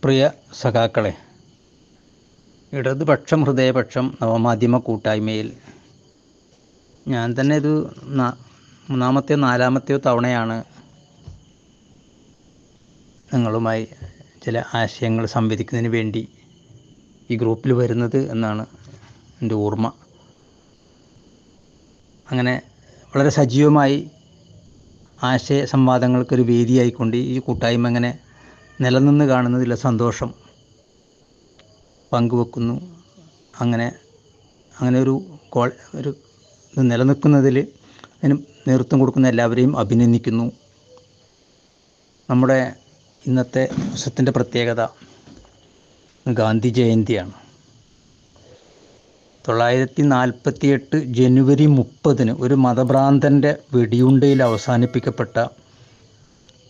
പ്രിയ സഖാക്കളെ, ഇടതുപക്ഷം ഹൃദയപക്ഷം നവമാധ്യമ കൂട്ടായ്മയിൽ ഞാൻ തന്നെ ഇത് മൂന്നാമത്തെയോ നാലാമത്തെയോ തവണയാണ് നിങ്ങളുമായി ചില ആശയങ്ങൾ സംവദിക്കുന്നതിന് വേണ്ടി ഈ ഗ്രൂപ്പിൽ വരുന്നത് എന്നാണ് എൻ്റെ ഓർമ്മ. അങ്ങനെ വളരെ സജീവമായി ആശയ സംവാദങ്ങൾക്കൊരു വേദിയായിക്കൊണ്ട് ഈ കൂട്ടായ്മ അങ്ങനെ നിലനിന്ന് കാണുന്നതിലെ സന്തോഷം പങ്കുവെക്കുന്നു. അങ്ങനെ ഒരു ഇത് നിലനിൽക്കുന്നതിൽ അതിന് നേതൃത്വം കൊടുക്കുന്ന എല്ലാവരെയും അഭിനന്ദിക്കുന്നു. നമ്മുടെ ഇന്നത്തെ ദിവസത്തിൻ്റെ പ്രത്യേകത ഗാന്ധി ജയന്തിയാണ്. 1948 ജനുവരി 30 ഒരു മതഭ്രാന്തൻ്റെ വെടിയുണ്ടയിൽ അവസാനിപ്പിക്കപ്പെട്ട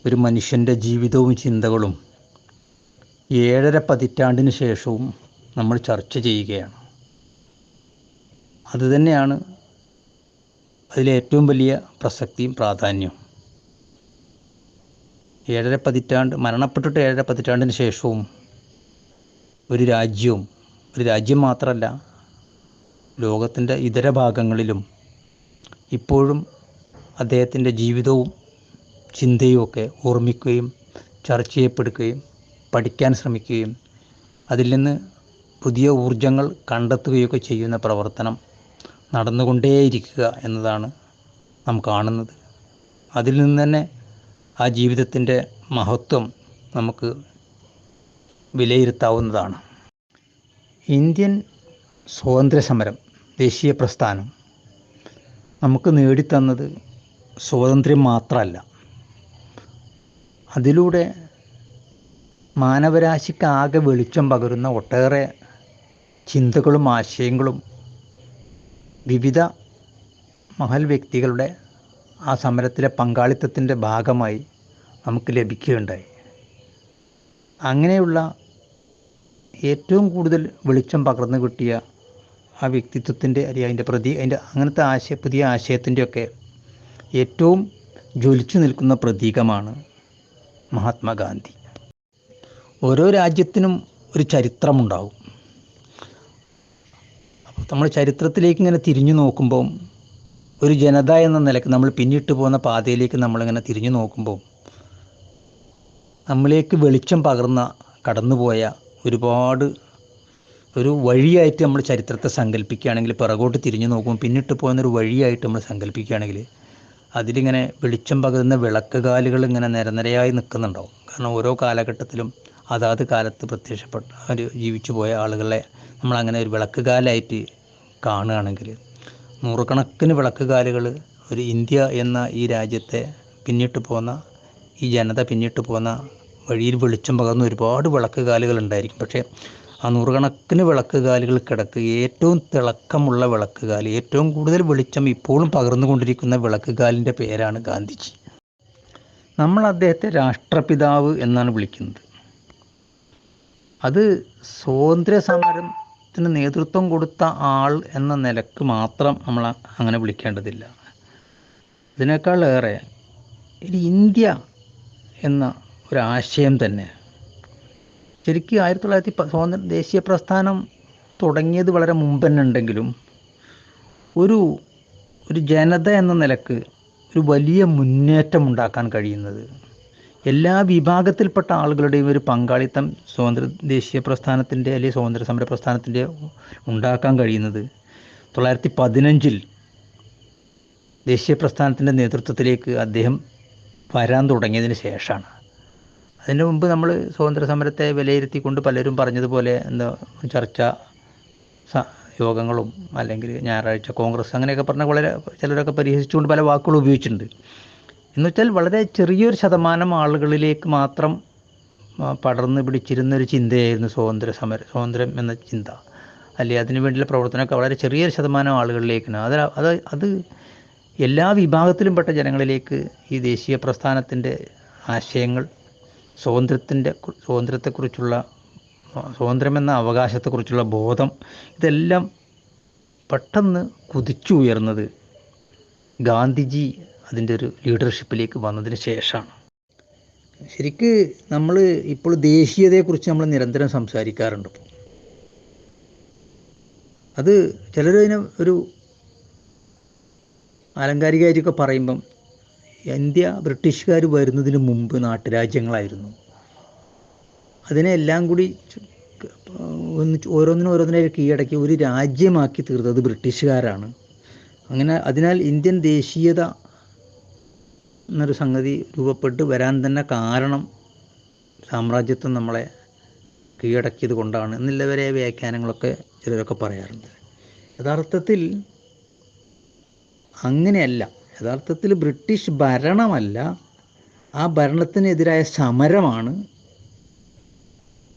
ഒരു മനുഷ്യൻ്റെ ജീവിതവും ചിന്തകളും 7.5 പതിറ്റാണ്ടിന് ശേഷവും നമ്മൾ ചർച്ച ചെയ്യുകയാണ്. അതുതന്നെയാണ് അതിലെ ഏറ്റവും വലിയ പ്രസക്തിയും പ്രാധാന്യവും. 7.5 പതിറ്റാണ്ട് മരണപ്പെട്ടിട്ട് 7.5 പതിറ്റാണ്ടിന് ശേഷവും ഒരു രാജ്യം മാത്രമല്ല, ലോകത്തിൻ്റെ ഇതര ഭാഗങ്ങളിലും ഇപ്പോഴും അദ്ദേഹത്തിൻ്റെ ജീവിതവും ചിന്തയും ഒക്കെ ഓർമ്മിക്കുകയും ചർച്ച ചെയ്യപ്പെടുകയും പഠിക്കാൻ ശ്രമിക്കുകയും അതിൽ നിന്ന് പുതിയ ഊർജങ്ങൾ കണ്ടെത്തുകയൊക്കെ ചെയ്യുന്ന പ്രവർത്തനം നടന്നുകൊണ്ടേയിരിക്കുക എന്നതാണ് നാം കാണുന്നത്. അതിൽ നിന്ന് തന്നെ ആ ജീവിതത്തിൻ്റെ മഹത്വം നമുക്ക് വിലയിരുത്താവുന്നതാണ്. ഇന്ത്യൻ സ്വാതന്ത്ര്യസമരം, ദേശീയ പ്രസ്ഥാനം നമുക്ക് നേടിത്തന്നത് സ്വാതന്ത്ര്യം മാത്രമല്ല, അതിലൂടെ മാനവരാശിക്കാകെ വെളിച്ചം പകരുന്ന ഒട്ടേറെ ചിന്തകളും ആശയങ്ങളും വിവിധ മഹൽ വ്യക്തികളുടെ ആ സമരത്തിലെ പങ്കാളിത്തത്തിൻ്റെ ഭാഗമായി നമുക്ക് ലഭിക്കുകയുണ്ടായി. അങ്ങനെയുള്ള ഏറ്റവും കൂടുതൽ വെളിച്ചം പകർന്നു കിട്ടിയ ആ വ്യക്തിത്വത്തിൻ്റെ അതിൻ്റെ അങ്ങനത്തെ പുതിയ ആശയത്തിൻ്റെയൊക്കെ ഏറ്റവും ജ്വലിച്ചു നിൽക്കുന്ന പ്രതീകമാണ് മഹാത്മാഗാന്ധി. ഓരോ രാജ്യത്തിനും ഒരു ചരിത്രമുണ്ടാവും. അപ്പോൾ നമ്മൾ ചരിത്രത്തിലേക്ക് ഇങ്ങനെ തിരിഞ്ഞു നോക്കുമ്പോൾ, ഒരു ജനത എന്ന നിലയ്ക്ക് നമ്മൾ പിന്നിട്ട് പോകുന്ന പാതയിലേക്ക് നമ്മളിങ്ങനെ തിരിഞ്ഞു നോക്കുമ്പോൾ, നമ്മളിലേക്ക് വെളിച്ചം കടന്നുപോയ ഒരു വഴിയായിട്ട് നമ്മൾ ചരിത്രത്തെ സങ്കല്പിക്കുകയാണെങ്കിൽ, പിറകോട്ട് തിരിഞ്ഞു നോക്കുമ്പോൾ പിന്നിട്ട് പോകുന്നൊരു വഴിയായിട്ട് നമ്മൾ സങ്കല്പിക്കുകയാണെങ്കിൽ, അതിലിങ്ങനെ വെളിച്ചം പകരുന്ന വിളക്കുകാലുകൾ ഇങ്ങനെ നിരനിരയായി നിൽക്കുന്നുണ്ടാവും. കാരണം ഓരോ കാലഘട്ടത്തിലും അതാത് കാലത്ത് ജീവിച്ചു പോയ ആളുകളെ നമ്മളങ്ങനെ ഒരു വിളക്കുകാലായിട്ട് കാണുകയാണെങ്കിൽ, നൂറുകണക്കിന് വിളക്കുകാലുകൾ ഒരു ഇന്ത്യ എന്ന ഈ രാജ്യത്തെ ഈ ജനത പിന്നിട്ട് പോകുന്ന വഴിയിൽ വെളിച്ചം പകർന്ന ഒരുപാട് വിളക്കുകാലുകൾ ഉണ്ടായിരിക്കും. പക്ഷേ ആ നൂറുകണക്കിന് വിളക്കുകാലുകൾക്കിടക്ക് ഏറ്റവും തിളക്കമുള്ള വിളക്കുകാൽ, ഏറ്റവും കൂടുതൽ വെളിച്ചം ഇപ്പോഴും പകർന്നുകൊണ്ടിരിക്കുന്ന വിളക്കുകാലിൻ്റെ പേരാണ് ഗാന്ധിജി. നമ്മൾ അദ്ദേഹത്തെ രാഷ്ട്രപിതാവ് എന്നാണ് വിളിക്കുന്നത്. അത് സ്വാതന്ത്ര്യ സമരത്തിന് നേതൃത്വം കൊടുത്ത ആൾ എന്ന നിലക്ക് മാത്രം നമ്മൾ അങ്ങനെ വിളിക്കേണ്ടതില്ല. ഇതിനേക്കാളേറെ ഇന്ത്യ എന്ന ഒരാശയം തന്നെ ശരിക്കും 1900 ദേശീയ പ്രസ്ഥാനം തുടങ്ങിയത് വളരെ മുമ്പ് തന്നെ ഉണ്ടെങ്കിലും, ഒരു ജനത എന്ന നിലക്ക് ഒരു വലിയ മുന്നേറ്റം ഉണ്ടാക്കാൻ കഴിയുന്നത്, എല്ലാ വിഭാഗത്തിൽപ്പെട്ട ആളുകളുടെയും ഒരു പങ്കാളിത്തം ദേശീയ പ്രസ്ഥാനത്തിൻ്റെ അല്ലെങ്കിൽ സ്വാതന്ത്ര്യ സമര പ്രസ്ഥാനത്തിൻ്റെ ഉണ്ടാക്കാൻ കഴിയുന്നത് 1915 ദേശീയ പ്രസ്ഥാനത്തിൻ്റെ നേതൃത്വത്തിലേക്ക് അദ്ദേഹം വരാൻ തുടങ്ങിയതിന് ശേഷമാണ്. അതിന് മുമ്പ് നമ്മൾ സ്വാതന്ത്ര്യ സമരത്തെ വിലയിരുത്തിക്കൊണ്ട് പലരും പറഞ്ഞതുപോലെ ചർച്ചാ യോഗങ്ങളും അല്ലെങ്കിൽ ഞായറാഴ്ച കോൺഗ്രസ് അങ്ങനെയൊക്കെ പറഞ്ഞ ചിലരൊക്കെ പരിഹസിച്ചുകൊണ്ട് പല വാക്കുകൾ ഉപയോഗിച്ചിട്ടുണ്ട്. എന്നുവെച്ചാൽ വളരെ ചെറിയൊരു ശതമാനം ആളുകളിലേക്ക് മാത്രം പടർന്നു പിടിച്ചിരുന്നൊരു ചിന്തയായിരുന്നു സ്വാതന്ത്ര്യം എന്ന ചിന്ത. അല്ലെങ്കിൽ അതിനു വേണ്ടിയുള്ള പ്രവർത്തനമൊക്കെ വളരെ ചെറിയൊരു ശതമാനം ആളുകളിലേക്കാണ്. അത് എല്ലാ വിഭാഗത്തിലും പെട്ട ജനങ്ങളിലേക്ക് ഈ ദേശീയ പ്രസ്ഥാനത്തിൻ്റെ ആശയങ്ങൾ, സ്വാതന്ത്ര്യത്തെക്കുറിച്ചുള്ള, സ്വാതന്ത്ര്യമെന്ന അവകാശത്തെക്കുറിച്ചുള്ള ബോധം, ഇതെല്ലാം പെട്ടെന്ന് കുതിച്ചുയർന്നത് ഗാന്ധിജി അതിൻ്റെ ഒരു ലീഡർഷിപ്പിലേക്ക് വന്നതിന് ശേഷമാണ്. ശരിക്ക് നമ്മൾ ഇപ്പോൾ ദേശീയതയെക്കുറിച്ച് നമ്മൾ നിരന്തരം സംസാരിക്കാറുണ്ട്. അത് ചിലരതിനെ ഒരു ആലങ്കാരികമായിട്ടൊക്കെ പറയുമ്പം ഇന്ത്യ ബ്രിട്ടീഷുകാർ വരുന്നതിന് മുമ്പ് നാട്ടുരാജ്യങ്ങളായിരുന്നു. അതിനെല്ലാം കൂടി ഓരോന്നിനായി കീഴടക്കി ഒരു രാജ്യമാക്കി തീർത്തത് ബ്രിട്ടീഷുകാരാണ്. അതിനാൽ ഇന്ത്യൻ ദേശീയത എന്നൊരു സംഗതി രൂപപ്പെട്ട് വരാൻ തന്നെ കാരണം സാമ്രാജ്യത്വം നമ്മളെ കീഴടക്കിയത് കൊണ്ടാണ് എന്നുള്ളവരെ വ്യാഖ്യാനങ്ങളൊക്കെ ചിലരൊക്കെ പറയാറുണ്ട്. യഥാർത്ഥത്തിൽ അങ്ങനെയല്ല. യഥാർത്ഥത്തിൽ ബ്രിട്ടീഷ് ഭരണമല്ല, ആ ഭരണത്തിനെതിരായ സമരമാണ്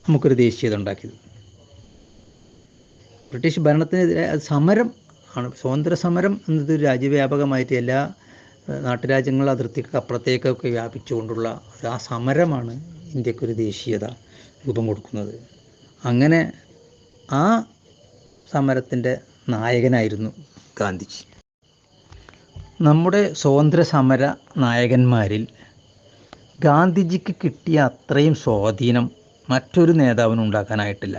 നമുക്കൊരു ദേശീയത ഉണ്ടാക്കിയത്. ബ്രിട്ടീഷ് ഭരണത്തിനെതിരായ സമരം ആണ്. സ്വാതന്ത്ര്യ സമരം എന്നത് രാജ്യവ്യാപകമായിട്ട് എല്ലാ നാട്ടുരാജ്യങ്ങളുടെ അതിർത്തിക്ക് അപ്പുറത്തേക്കൊക്കെ വ്യാപിച്ചുകൊണ്ടുള്ള ആ സമരമാണ് ഇന്ത്യക്കൊരു ദേശീയത രൂപം കൊടുക്കുന്നത്. അങ്ങനെ ആ സമരത്തിൻ്റെ നായകനായിരുന്നു ഗാന്ധിജി. നമ്മുടെ സ്വാതന്ത്ര്യ സമര നായകന്മാരിൽ ഗാന്ധിജിക്ക് കിട്ടിയ അത്രയും സ്വാധീനം മറ്റൊരു നേതാവിനും ഉണ്ടാക്കാനായിട്ടില്ല.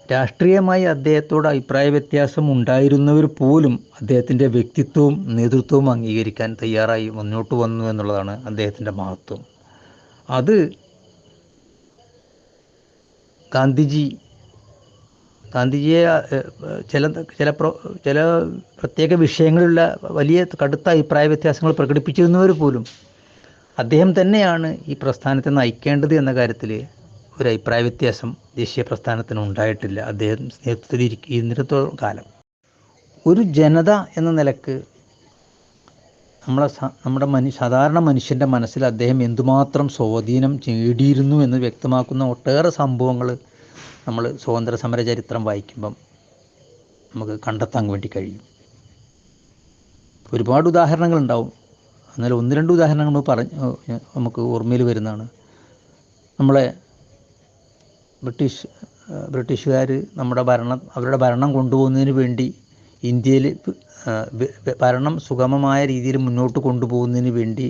രാഷ്ട്രീയമായി അദ്ദേഹത്തോട് അഭിപ്രായ വ്യത്യാസം ഉണ്ടായിരുന്നവർ പോലും അദ്ദേഹത്തിൻ്റെ വ്യക്തിത്വവും നേതൃത്വവും അംഗീകരിക്കാൻ തയ്യാറായി മുന്നോട്ട് വന്നു എന്നുള്ളതാണ് അദ്ദേഹത്തിൻ്റെ മഹത്വം. അത് ഗാന്ധിജിയെ ചില പ്രത്യേക വിഷയങ്ങളിലുള്ള വലിയ കടുത്ത അഭിപ്രായ വ്യത്യാസങ്ങൾ പ്രകടിപ്പിച്ചിരുന്നവർ പോലും അദ്ദേഹം തന്നെയാണ് ഈ പ്രസ്ഥാനത്തെ നയിക്കേണ്ടത് എന്ന കാര്യത്തിൽ ഒരു അഭിപ്രായ വ്യത്യാസം ദേശീയ പ്രസ്ഥാനത്തിന് ഉണ്ടായിട്ടില്ല. അദ്ദേഹം നേതൃത്വത്തിൽ ഇരുന്നിടത്തോളം കാലം ഒരു ജനത എന്ന നിലക്ക് നമ്മുടെ സാധാരണ മനുഷ്യൻ്റെ മനസ്സിൽ അദ്ദേഹം എന്തുമാത്രം സ്വാധീനം നേടിയിരുന്നു എന്ന് വ്യക്തമാക്കുന്ന ഒട്ടേറെ സംഭവങ്ങൾ നമ്മൾ സ്വാതന്ത്ര്യ സമര ചരിത്രം വായിക്കുമ്പം നമുക്ക് കണ്ടെത്താൻ വേണ്ടി കഴിയും. ഒരുപാട് ഉദാഹരണങ്ങളുണ്ടാവും. എന്നാൽ ഒന്ന് രണ്ട് ഉദാഹരണങ്ങൾ നമുക്ക് ഓർമ്മയിൽ വരുന്നതാണ്. നമ്മളെ ബ്രിട്ടീഷുകാർ അവരുടെ ഭരണം കൊണ്ടുപോകുന്നതിന് വേണ്ടി ഇന്ത്യയിൽ ഭരണം സുഗമമായ രീതിയിൽ മുന്നോട്ട് കൊണ്ടുപോകുന്നതിന് വേണ്ടി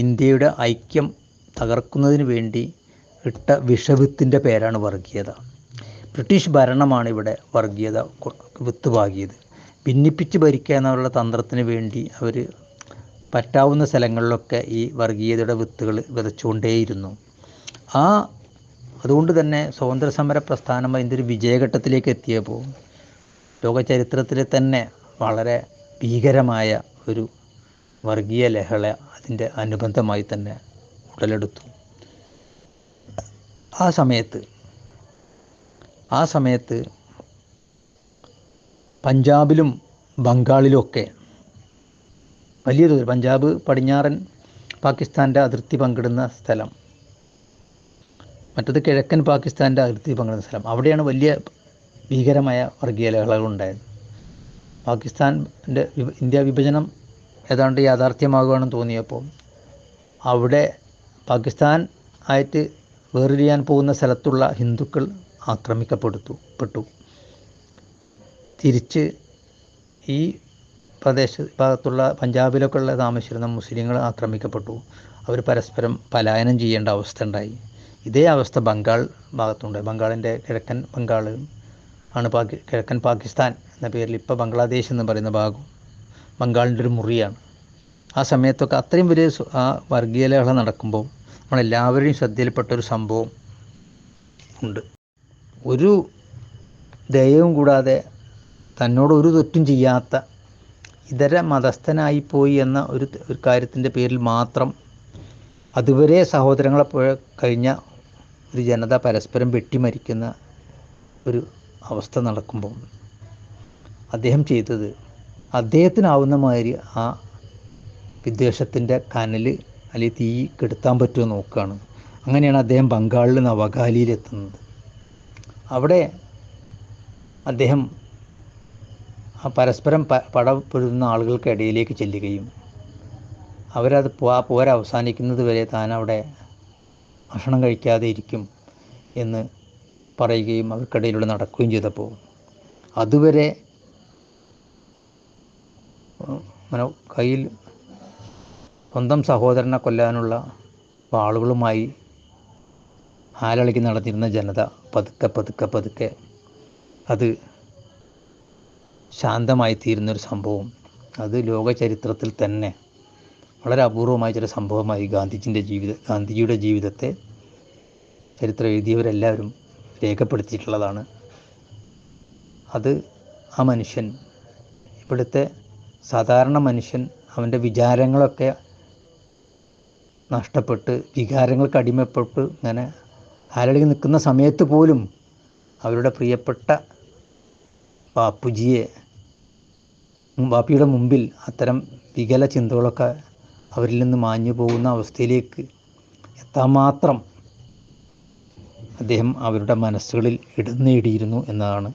ഇന്ത്യയുടെ ഐക്യം തകർക്കുന്നതിന് വേണ്ടി ഇട്ട വിഷവിത്തിൻ്റെ പേരാണ് വർഗീയത. ബ്രിട്ടീഷ് ഭരണമാണ് ഇവിടെ വർഗീയത വിത്ത് പാകിയത്. ഭിന്നിപ്പിച്ച് ഭരിക്കുക എന്നുള്ള തന്ത്രത്തിന് വേണ്ടി അവർ പറ്റാവുന്ന സ്ഥലങ്ങളിലൊക്കെ ഈ വർഗീയതയുടെ വിത്തുകൾ വിതച്ചുകൊണ്ടേയിരുന്നു. അതുകൊണ്ട് തന്നെ സ്വാതന്ത്ര്യ സമര പ്രസ്ഥാനം അതിൻ്റെ ഒരു വിജയഘട്ടത്തിലേക്ക് എത്തിയപ്പോൾ ലോക ചരിത്രത്തിലെ തന്നെ വളരെ ഭീകരമായ ഒരു വർഗീയ ലഹള അതിൻ്റെ അനുബന്ധമായി തന്നെ ഉടലെടുത്തു. ആ സമയത്ത് പഞ്ചാബിലും ബംഗാളിലുമൊക്കെ വലിയ തോതിൽ, പഞ്ചാബ് പടിഞ്ഞാറൻ പാകിസ്ഥാൻ്റെ അതിർത്തി പങ്കിടുന്ന സ്ഥലം, മറ്റത് കിഴക്കൻ പാകിസ്ഥാൻ്റെ അതിർത്തി പങ്കിടുന്ന സ്ഥലം, അവിടെയാണ് വലിയ ഭീകരമായ വർഗീയ ലഹളകളുണ്ടായത്. ഇന്ത്യ വിഭജനം ഏതാണ്ട് യാഥാർത്ഥ്യമാകുകയാണെന്ന് തോന്നിയപ്പോൾ അവിടെ പാകിസ്ഥാൻ ആയിട്ട് വേർതിരിയാൻ പോകുന്ന സ്ഥലത്തുള്ള ഹിന്ദുക്കൾ ആക്രമിക്കപ്പെട്ടു. തിരിച്ച് ഈ ഭാഗത്തുള്ള പഞ്ചാബിലൊക്കെ ഉള്ള താമസിച്ചിരുന്ന മുസ്ലിങ്ങൾ ആക്രമിക്കപ്പെട്ടു. അവർ പരസ്പരം പലായനം ചെയ്യേണ്ട അവസ്ഥ ഉണ്ടായി. ഇതേ അവസ്ഥ ബംഗാൾ ഭാഗത്തുണ്ട്. ബംഗാളിൻ്റെ കിഴക്കൻ ബംഗാൾ ആണ് കിഴക്കൻ പാകിസ്ഥാൻ എന്ന പേരിൽ ഇപ്പോൾ ബംഗ്ലാദേശ് എന്ന് പറയുന്ന ഭാഗം ബംഗാളിൻ്റെ ഒരു മുറിയാണ്. ആ സമയത്തൊക്കെ അത്രയും വലിയ ആ വർഗീയ ലഹള നടക്കുമ്പോൾ നമ്മളെല്ലാവരുടെയും ശ്രദ്ധയിൽപ്പെട്ടൊരു സംഭവം ഉണ്ട്. ഒരു ദയവും കൂടാതെ തന്നോട് ഒരു തെറ്റും ചെയ്യാത്ത ഇതര മതസ്ഥനായിപ്പോയി എന്ന ഒരു കാര്യത്തിൻ്റെ പേരിൽ മാത്രം അതുവരെ സഹോദരങ്ങളെ കഴിഞ്ഞ ഒരു ജനത പരസ്പരം വെട്ടിമരിക്കുന്ന ഒരു അവസ്ഥ നടക്കുമ്പോൾ അദ്ദേഹം ചെയ്തത് അദ്ദേഹത്തിനാവുന്ന മാതിരി ആ വിദ്വേഷത്തിൻ്റെ കനൽ അല്ലെങ്കിൽ തീ കെടുത്താൻ പറ്റുമോ നോക്കുകയാണ്. അങ്ങനെയാണ് അദ്ദേഹം ബംഗാളിൽ നവഗാലിയിലെത്തുന്നത്. അവിടെ അദ്ദേഹം ആ പരസ്പരം പടപൊരുതുന്ന ആളുകൾക്കിടയിലേക്ക് ചെല്ലുകയും അവരത് പോര അവസാനിക്കുന്നത് വരെ താൻ അവിടെ ഭക്ഷണം കഴിക്കാതെ ഇരിക്കും എന്ന് പറയുകയും അവർക്കിടയിലൂടെ നടക്കുകയും ചെയ്തപ്പോൾ അതുവരെ കയ്യിൽ സ്വന്തം സഹോദരനെ കൊല്ലാനുള്ള വാളുകളുമായി ആലളക്കി നടന്നിരുന്ന ജനത പതുക്കെ പതുക്കെ പതുക്കെ അത് ശാന്തമായി തീരുന്നൊരു സംഭവം, അത് ലോക ചരിത്രത്തിൽ തന്നെ വളരെ അപൂർവമായ ചില സംഭവമായി ഗാന്ധിജിയുടെ ജീവിതത്തെ ചരിത്രം എഴുതിയവരെല്ലാവരും രേഖപ്പെടുത്തിയിട്ടുള്ളതാണ്. അത് ആ മനുഷ്യൻ, ഇവിടുത്തെ സാധാരണ മനുഷ്യൻ, അവൻ്റെ വിചാരങ്ങളൊക്കെ നഷ്ടപ്പെട്ട് വികാരങ്ങൾക്ക് അടിമപ്പെട്ട് ഇങ്ങനെ ആലളകി നിൽക്കുന്ന സമയത്ത് പോലും അവരുടെ പ്രിയപ്പെട്ട ബാപ്പിയുടെ മുമ്പിൽ അത്തരം വികല ചിന്തകളൊക്കെ അവരിൽ നിന്ന് മാഞ്ഞു പോകുന്ന അവസ്ഥയിലേക്ക് എത്താമാത്രം അദ്ദേഹം അവരുടെ മനസ്സുകളിൽ ഇടം നേടിയിരുന്നു എന്നതാണ്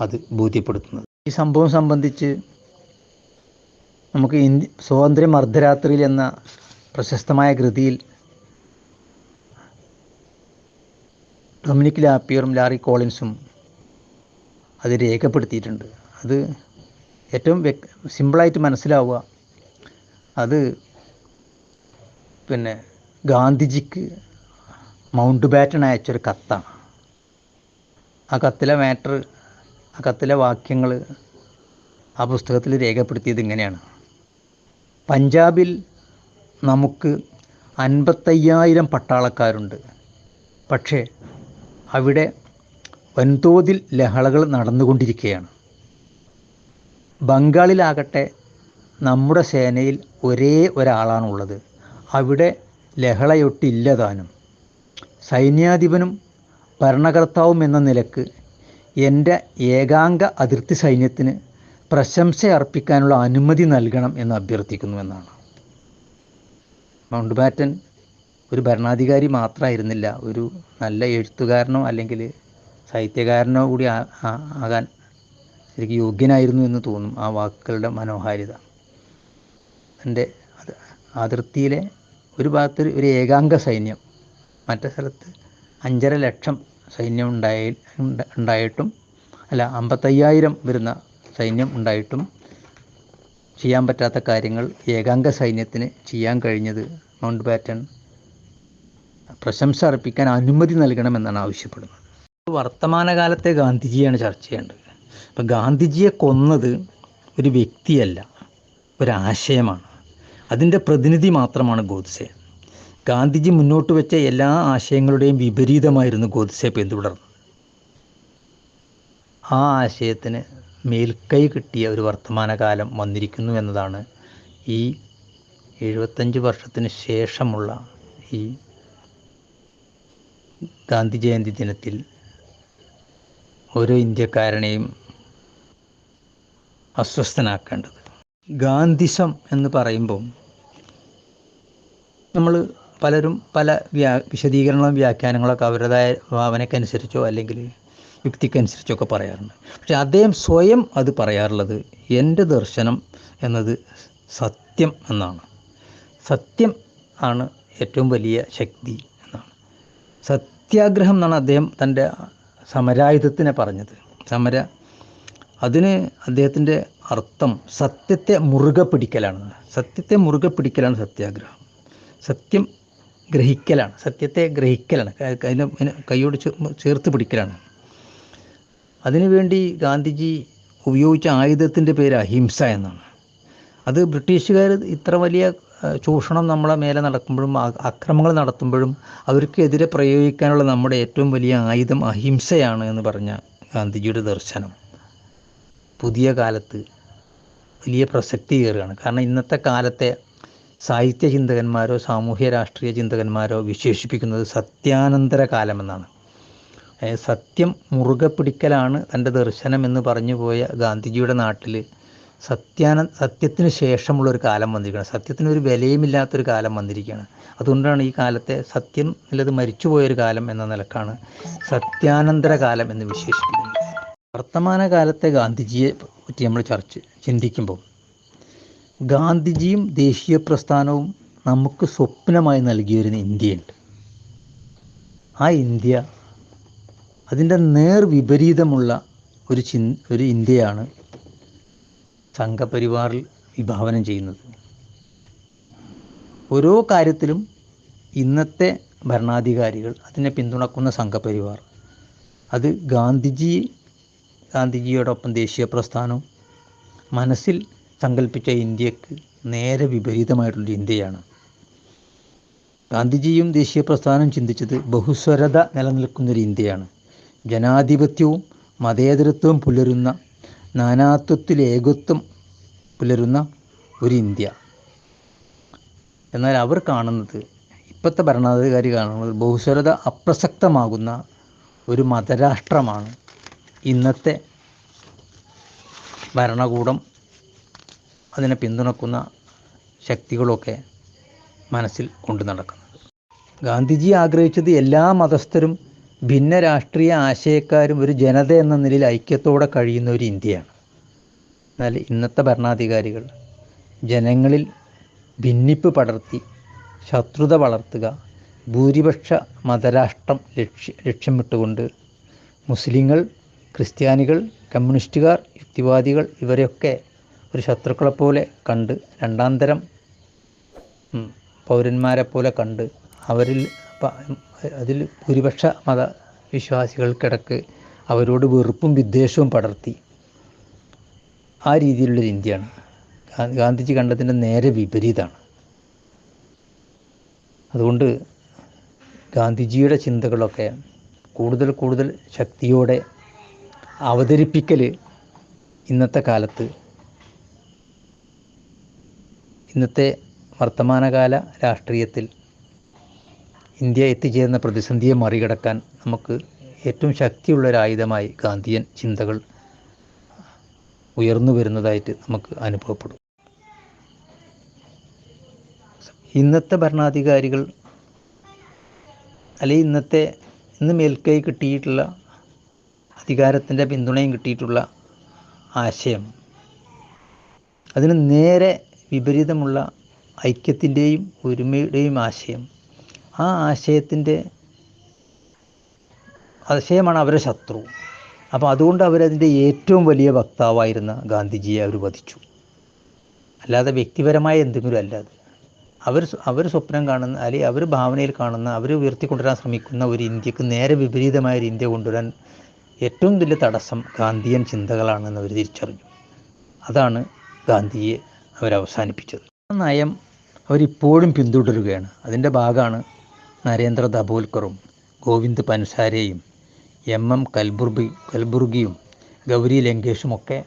അത് ബോധ്യപ്പെടുത്തുന്നത്. ഈ സംഭവം സംബന്ധിച്ച് നമുക്ക് സ്വാതന്ത്ര്യം അർദ്ധരാത്രിയിൽ എന്ന പ്രശസ്തമായ കൃതിയിൽ ഡൊമിനിക് ലാപ്പിയറും ലാറി കോളിൻസും അത് രേഖപ്പെടുത്തിയിട്ടുണ്ട്. അത് ഏറ്റവും സിമ്പിളായിട്ട് മനസ്സിലാവുക, അത് ഗാന്ധിജിക്ക് മൗണ്ട് ബാറ്റൺ അയച്ചൊരു കത്താണ്. ആ കത്തിലെ മാറ്റർ, ആ കത്തിലെ വാക്യങ്ങൾ ആ പുസ്തകത്തിൽ രേഖപ്പെടുത്തിയത് ഇങ്ങനെയാണ്: പഞ്ചാബിൽ നമുക്ക് 55,000 പട്ടാളക്കാരുണ്ട്. പക്ഷേ അവിടെ വൻതോതിൽ ലഹളകൾ നടന്നുകൊണ്ടിരിക്കുകയാണ്. ബംഗാളിലാകട്ടെ നമ്മുടെ സേനയിൽ ഒരേ ഒരാളാണുള്ളത്. അവിടെ ലഹളയൊട്ടില്ലതാനും. സൈന്യാധിപനും ഭരണകർത്താവും എന്ന നിലക്ക് എൻ്റെ ഏകാംഗ അതിർത്തി സൈന്യത്തിന് പ്രശംസ അർപ്പിക്കാനുള്ള അനുമതി നൽകണം എന്ന് അഭ്യർത്ഥിക്കുന്നുവെന്നാണ്. മൗണ്ട് ബാറ്റൻ ഒരു ഭരണാധികാരി മാത്രമായിരുന്നില്ല, ഒരു നല്ല എഴുത്തുകാരനോ അല്ലെങ്കിൽ സാഹിത്യകാരനോ കൂടി ആകാൻ ശരിക്കും യോഗ്യനായിരുന്നു എന്ന് തോന്നും ആ വാക്കുകളുടെ മനോഹാരിത. എൻ്റെ അതിർത്തിയിലെ ഒരു ഭാഗത്ത് ഒരു ഏകാംഗ സൈന്യം, മറ്റേ സ്ഥലത്ത് 5.5 ലക്ഷം സൈന്യം ഉണ്ടായിട്ടും 55,000 വരുന്ന സൈന്യം ഉണ്ടായിട്ടും ചെയ്യാൻ പറ്റാത്ത കാര്യങ്ങൾ ഏകാംഗ സൈന്യത്തിന് ചെയ്യാൻ കഴിഞ്ഞത് മൗണ്ട് ബാറ്റൺ പ്രശംസ അർപ്പിക്കാൻ അനുമതി നൽകണമെന്നാണ് ആവശ്യപ്പെടുന്നത്. വർത്തമാനകാലത്തെ ഗാന്ധിജിയാണ് ചർച്ച ചെയ്യേണ്ടത്. അപ്പോൾ ഗാന്ധിജിയെ കൊന്നത് ഒരു വ്യക്തിയല്ല, ഒരാശയമാണ്. അതിൻ്റെ പ്രതിനിധി മാത്രമാണ് ഗോഡ്സെ. ഗാന്ധിജി മുന്നോട്ട് വെച്ച എല്ലാ ആശയങ്ങളുടെയും വിപരീതമായിരുന്നു ഗോഡ്സെ പിന്തുടർന്നത്. ആ ആശയത്തിന് മേൽക്കൈ കിട്ടിയ ഒരു വർത്തമാനകാലം വന്നിരിക്കുന്നു എന്നതാണ് ഈ 75 വർഷത്തിന് ശേഷമുള്ള ഈ ഗാന്ധി ജയന്തി ദിനത്തിൽ ഓരോ ഇന്ത്യക്കാരനെയും അസ്വസ്ഥനാക്കേണ്ടത്. ഗാന്ധിസം എന്ന് പറയുമ്പോൾ നമ്മൾ പലരും പല വിശദീകരണങ്ങളും വ്യാഖ്യാനങ്ങളൊക്കെ അവരുടേതായ ഭാവനയ്ക്കനുസരിച്ചോ അല്ലെങ്കിൽ യുക്തിക്കനുസരിച്ചൊക്കെ പറയാറുണ്ട്. പക്ഷെ അദ്ദേഹം സ്വയം അത് പറയാറുള്ളത് എൻ്റെ ദർശനം എന്നത് സത്യം എന്നാണ്. സത്യം ആണ് ഏറ്റവും വലിയ ശക്തി എന്നാണ്. സത്യാഗ്രഹം എന്നാണ് അദ്ദേഹം തൻ്റെ സമരായുധത്തിനെ പറഞ്ഞത്. അതിന് അദ്ദേഹത്തിൻ്റെ അർത്ഥം സത്യത്തെ മുറുകെ പിടിക്കലാണ്. സത്യത്തെ മുറുകെ പിടിക്കലാണ് സത്യാഗ്രഹം. സത്യം ഗ്രഹിക്കലാണ്, സത്യത്തെ ഗ്രഹിക്കലാണ്, അതിനെ കൈയോട് ചേർത്ത് പിടിക്കലാണ്. അതിനുവേണ്ടി ഗാന്ധിജി ഉപയോഗിച്ച ആയുധത്തിൻ്റെ പേര് അഹിംസ എന്നാണ്. അത് ബ്രിട്ടീഷുകാർ ഇത്ര വലിയ ചൂഷണം നമ്മളെ മേലെ നടക്കുമ്പോഴും അക്രമങ്ങൾ നടത്തുമ്പോഴും അവർക്കെതിരെ പ്രയോഗിക്കാനുള്ള നമ്മുടെ ഏറ്റവും വലിയ ആയുധം അഹിംസയാണ് എന്ന് പറഞ്ഞ ഗാന്ധിജിയുടെ ദർശനം പുതിയ കാലത്ത് വലിയ പ്രസക്തി കയറുകയാണ്. കാരണം ഇന്നത്തെ കാലത്തെ സാഹിത്യ ചിന്തകന്മാരോ സാമൂഹ്യ രാഷ്ട്രീയ ചിന്തകന്മാരോ വിശേഷിപ്പിക്കുന്നത് സത്യാനന്തര കാലമെന്നാണ്. സത്യം മുറുകെ പിടിക്കലാണ് തൻ്റെ ദർശനം എന്ന് പറഞ്ഞു പോയ ഗാന്ധിജിയുടെ നാട്ടിൽ സത്യത്തിന് ശേഷമുള്ളൊരു കാലം വന്നിരിക്കുകയാണ്. സത്യത്തിനൊരു വിലയുമില്ലാത്തൊരു കാലം വന്നിരിക്കുകയാണ്. അതുകൊണ്ടാണ് ഈ കാലത്തെ സത്യം എന്നുള്ളത് മരിച്ചുപോയൊരു കാലം എന്ന നിലക്കാണ് സത്യാനന്തര കാലം എന്ന് വിശേഷിപ്പിക്കുന്നത്. വർത്തമാനകാലത്തെ ഗാന്ധിജിയെ പറ്റി നമ്മൾ ചിന്തിക്കുമ്പോൾ ഗാന്ധിജിയും ദേശീയ പ്രസ്ഥാനവും നമുക്ക് സ്വപ്നമായി നൽകിയൊരു ഇന്ത്യയുണ്ട്. ആ ഇന്ത്യ അതിൻ്റെ നേർവിപരീതമുള്ള ഒരു ഇന്ത്യയാണ് സംഘപരിവാറിൽ വിഭാവനം ചെയ്യുന്നത്. ഓരോ കാര്യത്തിലും ഇന്നത്തെ ഭരണാധികാരികൾ, അതിനെ പിന്തുണക്കുന്ന സംഘപരിവാർ, അത് ഗാന്ധിജിയോടൊപ്പം ദേശീയ പ്രസ്ഥാനവും മനസ്സിൽ സങ്കല്പിച്ച ഇന്ത്യക്ക് നേരെ വിപരീതമായിട്ടുള്ള ഇന്ത്യയാണ്. ഗാന്ധിജിയും ദേശീയ പ്രസ്ഥാനവും ചിന്തിച്ചത് ബഹുസ്വരത നിലനിൽക്കുന്നൊരു ഇന്ത്യയാണ്. ജനാധിപത്യവും മതേതരത്വവും പുലരുന്ന, നാനാത്വത്തിൽ ഏകത്വം പുലരുന്ന ഒരു ഇന്ത്യ. എന്നാൽ അവർ കാണുന്നത്, ഇപ്പോഴത്തെ ഭരണാധികാരി കാണുന്നത്, ബഹുസ്വരത അപ്രസക്തമാകുന്ന ഒരു മതരാഷ്ട്രമാണ് ഇന്നത്തെ ഭരണകൂടം, അതിനെ പിന്തുണക്കുന്ന ശക്തികളൊക്കെ മനസ്സിൽ കൊണ്ടു നടക്കുന്നത്. ഗാന്ധിജി ആഗ്രഹിച്ചത് എല്ലാ മതസ്ഥരും ഭിന്ന രാഷ്ട്രീയ ആശയക്കാരും ഒരു ജനത എന്ന നിലയിൽ ഐക്യത്തോടെ കഴിയുന്ന ഒരു ഇന്ത്യയാണ്. എന്നാൽ ഇന്നത്തെ ഭരണാധികാരികൾ ജനങ്ങളിൽ ഭിന്നിപ്പ് പടർത്തി ശത്രുത വളർത്തുക, ഭൂരിപക്ഷ മതരാഷ്ട്രം ലക്ഷ്യമിട്ടുകൊണ്ട് മുസ്ലിങ്ങൾ, ക്രിസ്ത്യാനികൾ, കമ്മ്യൂണിസ്റ്റുകാർ, യുക്തിവാദികൾ ഇവരെയൊക്കെ ഒരു ശത്രുക്കളെപ്പോലെ കണ്ട്, രണ്ടാന്തരം പൗരന്മാരെ പോലെ കണ്ട്, അതിൽ ഭൂരിപക്ഷ മതവിശ്വാസികൾക്കിടക്ക് അവരോട് വെറുപ്പും വിദ്വേഷവും പടർത്തി ആ രീതിയിലുള്ളൊരു ഇന്ത്യയാണ്. ഗാന്ധിജി കണ്ടതിൻ്റെ നേരെ വിപരീതമാണ്. അതുകൊണ്ട് ഗാന്ധിജിയുടെ ചിന്തകളൊക്കെ കൂടുതൽ കൂടുതൽ ശക്തിയോടെ അവതരിപ്പിക്കൽ ഇന്നത്തെ കാലത്ത്, ഇന്നത്തെ വർത്തമാനകാല രാഷ്ട്രീയത്തിൽ ഇന്ത്യ എത്തിച്ചേർന്ന പ്രതിസന്ധിയെ മറികടക്കാൻ നമുക്ക് ഏറ്റവും ശക്തിയുള്ളൊരായുധമായി ഗാന്ധിയൻ ചിന്തകൾ ഉയർന്നു വരുന്നതായിട്ട് നമുക്ക് അനുഭവപ്പെടും. ഇന്നത്തെ ഭരണാധികാരികൾ, അല്ലെങ്കിൽ ഇന്ന് മേൽക്കൈ കിട്ടിയിട്ടുള്ള അധികാരത്തിൻ്റെ പിന്തുണയും കിട്ടിയിട്ടുള്ള ആശയം, അതിന് നേരെ വിപരീതമുള്ള ഐക്യത്തിൻ്റെയും ഒരുമയുടെയും ആശയം, ആ ആശയമാണ് അവരുടെ ശത്രു. അപ്പോൾ അതുകൊണ്ട് അവരതിൻ്റെ ഏറ്റവും വലിയ വക്താവായിരുന്ന ഗാന്ധിജിയെ അവർ വധിച്ചു. അല്ലാതെ വ്യക്തിപരമായ എന്തെങ്കിലും അല്ലാതെ അവർ സ്വപ്നം കാണുന്ന, അല്ലെങ്കിൽ അവർ ഭാവനയിൽ കാണുന്ന, അവർ ഉയർത്തിക്കൊണ്ടുവരാൻ ശ്രമിക്കുന്ന ഒരു ഇന്ത്യക്ക് നേരെ വിപരീതമായ ഒരു ഇന്ത്യ കൊണ്ടുവരാൻ ഏറ്റവും വലിയ തടസ്സം ഗാന്ധിയൻ ചിന്തകളാണെന്ന് അവർ തിരിച്ചറിഞ്ഞു. അതാണ് ഗാന്ധിയെ അവരവസാനിപ്പിച്ചത്. ആ നയം അവരിപ്പോഴും പിന്തുടരുകയാണ്. അതിൻ്റെ ഭാഗമാണ് നരേന്ദ്ര ദബോൽക്കറും ഗോവിന്ദ് പൻസാരെയും MM കൽബുർഗിയും ഗൗരി ലങ്കേഷുമൊക്കെ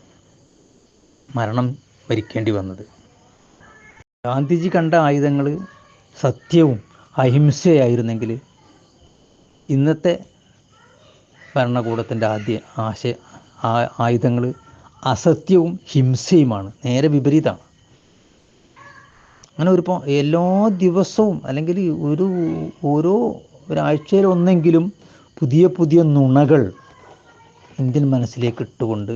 മരണം വരിക്കേണ്ടി വന്നത്. ഗാന്ധിജി കണ്ട ആയുധങ്ങൾ സത്യവും അഹിംസയായിരുന്നെങ്കിൽ ഇന്നത്തെ ഭരണകൂടത്തിൻ്റെ ആയുധങ്ങൾ അസത്യവും ഹിംസയുമാണ്, നേരെ വിപരീതമാണ്. അങ്ങനെ എല്ലാ ദിവസവും, അല്ലെങ്കിൽ ഓരോ ഒരാഴ്ചയിലൊന്നെങ്കിലും പുതിയ പുതിയ നുണകൾ ഇന്ത്യൻ മനസ്സിലേക്ക് ഇട്ടുകൊണ്ട്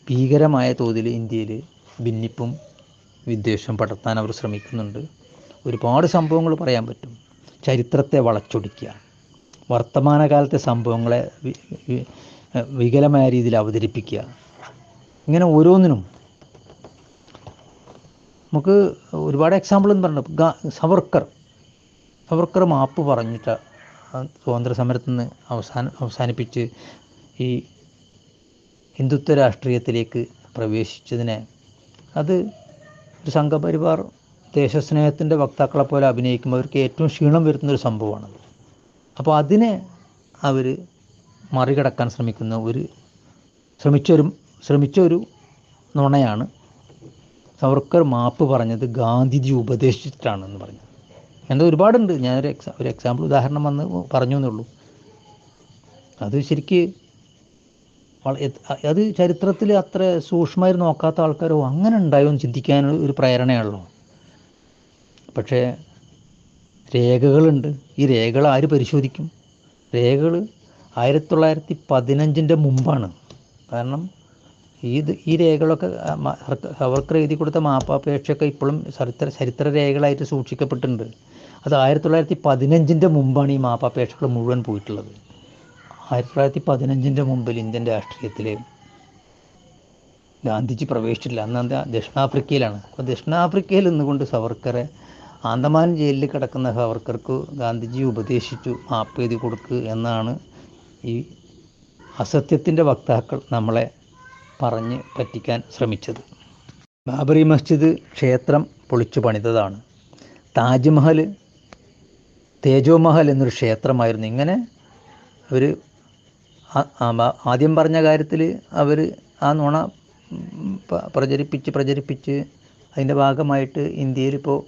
ഭീകരമായ തോതിൽ ഇന്ത്യയിൽ ഭിന്നിപ്പും വിദ്വേഷം പടർത്താൻ അവർ ശ്രമിക്കുന്നുണ്ട്. ഒരുപാട് സംഭവങ്ങൾ പറയാൻ പറ്റും. ചരിത്രത്തെ വളച്ചൊടിക്കുക, വർത്തമാനകാലത്തെ സംഭവങ്ങളെ വികലമായ രീതിയിൽ അവതരിപ്പിക്കുക, ഇങ്ങനെ ഓരോന്നിനും നമുക്ക് ഒരുപാട് എക്സാമ്പിൾ എന്ന് പറഞ്ഞിട്ടുണ്ട്. സവർക്കർ മാപ്പ് പറഞ്ഞിട്ട് സ്വാതന്ത്ര്യ സമരത്തിൽ നിന്ന് അവസാനിപ്പിച്ച് ഈ ഹിന്ദുത്വ രാഷ്ട്രീയത്തിലേക്ക് പ്രവേശിച്ചതിനെ, അത് ഒരു സംഘപരിവാർ ദേശസ്നേഹത്തിൻ്റെ വക്താക്കളെ പോലെ അഭിനയിക്കുമ്പോൾ അവർക്ക് ഏറ്റവും ക്ഷീണം വരുന്നൊരു സംഭവമാണത്. അപ്പോൾ അതിനെ അവർ മറികടക്കാൻ ശ്രമിച്ച ഒരു നുണയാണ് സവർക്കർ മാപ്പ് പറഞ്ഞത് ഗാന്ധിജി ഉപദേശിച്ചിട്ടാണെന്ന് പറഞ്ഞത്. എന്താ ഒരുപാടുണ്ട്, ഞാനൊരു എക്സാമ്പിൾ ഉദാഹരണം പറഞ്ഞു എന്നുള്ളൂ. അത് ശരിക്ക് അത് ചരിത്രത്തിൽ അത്ര സൂക്ഷ്മമായി നോക്കാത്ത ആൾക്കാരോ അങ്ങനെ ഉണ്ടായോ എന്ന് ചിന്തിക്കാൻ ഒരു പ്രേരണയാണല്ലോ. പക്ഷേ രേഖകളുണ്ട്. ഈ രേഖകൾ ആര് പരിശോധിക്കും? രേഖകൾ 1915 മുമ്പാണ്. കാരണം ഈ രേഖകളൊക്കെ സവർക്കർ എഴുതി കൊടുത്ത മാപ്പാപേക്ഷയൊക്കെ ഇപ്പോഴും ചരിത്ര രേഖകളായിട്ട് സൂക്ഷിക്കപ്പെട്ടിട്ടുണ്ട്. അത് 1915 മുമ്പാണ് ഈ മാപ്പാപേക്ഷകൾ മുഴുവൻ പോയിട്ടുള്ളത്. 1915 മുമ്പിൽ ഇന്ത്യൻ രാഷ്ട്രീയത്തിൽ ഗാന്ധിജി പ്രവേശിച്ചിട്ടില്ല. അന്ന് ദക്ഷിണാഫ്രിക്കയിലാണ്. അപ്പോൾ ദക്ഷിണാഫ്രിക്കയിൽ നിന്നുകൊണ്ട് സവർക്കറെ ആന്തമാൻ ജയിലിൽ കിടക്കുന്ന സവർക്കർക്ക് ഗാന്ധിജി ഉപദേശിച്ചു മാപ്പ് എഴുതി കൊടുക്കുക എന്നാണ് ഈ അസത്യത്തിൻ്റെ വക്താക്കൾ നമ്മളെ പറഞ്ഞ് പറ്റിക്കാൻ ശ്രമിച്ചത്. ബാബറി മസ്ജിദ് ക്ഷേത്രം പൊളിച്ചു പണിതതാണ്. താജ്മഹൽ തേജോമഹൽ എന്നൊരു ക്ഷേത്രമായിരുന്നു. ഇങ്ങനെ അവർ ആദ്യം പറഞ്ഞ കാര്യത്തിൽ അവർ ആ നുണ പ്രചരിപ്പിച്ച് അതിൻ്റെ ഭാഗമായിട്ട് ഇന്ത്യയിലിപ്പോൾ